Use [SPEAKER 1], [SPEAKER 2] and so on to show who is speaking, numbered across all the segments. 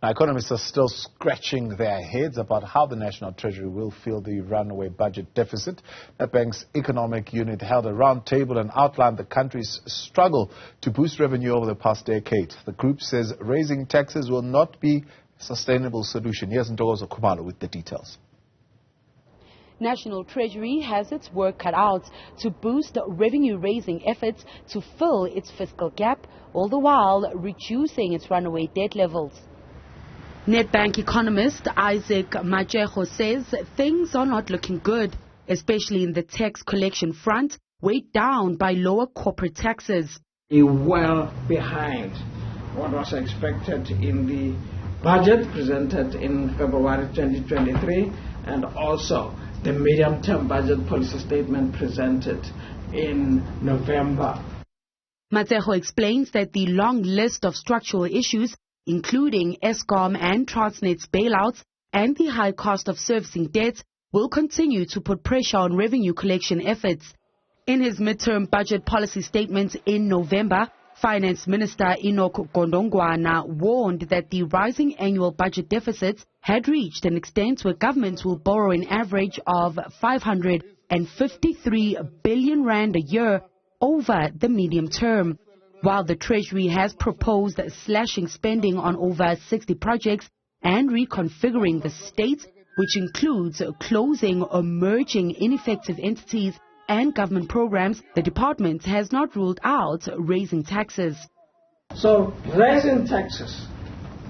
[SPEAKER 1] Now, economists are still scratching their heads about how the National Treasury will fill the runaway budget deficit. Nedbank's economic unit held a roundtable and outlined the country's struggle to boost revenue over the past decade. The group says raising taxes will not be a sustainable solution. Here's Ntokozo Khumalo with the details.
[SPEAKER 2] National Treasury has its work cut out to boost revenue-raising efforts to fill its fiscal gap, all the while reducing its runaway debt levels. Nedbank economist Isaac Majejo says things are not looking good, especially in the tax collection front, weighed down by lower corporate taxes.
[SPEAKER 3] Well behind what was expected in the budget presented in February 2023 and also the medium-term budget policy statement presented in November.
[SPEAKER 2] Majejo explains that the long list of structural issues, including Eskom and Transnet's bailouts and the high cost of servicing debt, will continue to put pressure on revenue collection efforts. In his midterm budget policy statement in November, Finance Minister Ntokozo Khumalo warned that the rising annual budget deficits had reached an extent where governments will borrow an average of 553 billion rand a year over the medium term. While the Treasury has proposed slashing spending on over 60 projects and reconfiguring the state, which includes closing or merging ineffective entities and government programs, the department has not ruled out raising taxes.
[SPEAKER 3] So raising taxes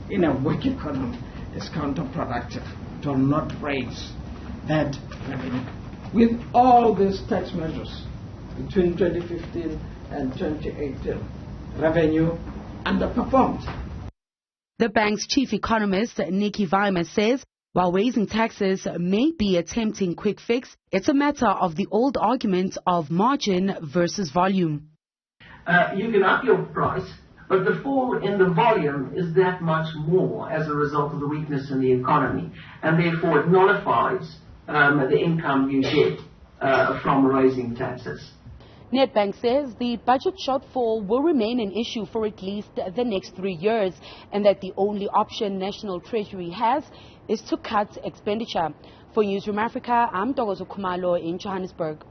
[SPEAKER 3] in a weak economy is counterproductive. It will not raise that revenue. With all these tax measures between 2015 and 2018, revenue underperformed.
[SPEAKER 2] The bank's chief economist, Nikki Weimer, says while raising taxes may be a tempting quick fix, it's a matter of the old argument of margin versus volume.
[SPEAKER 4] You can up your price, but the fall in the volume is that much more as a result of the weakness in the economy, and therefore it nullifies the income you get from raising taxes.
[SPEAKER 2] Nedbank says the budget shortfall will remain an issue for at least the next 3 years, and that the only option National Treasury has is to cut expenditure. For Newzroom Afrika, I'm Ntokozo Khumalo in Johannesburg.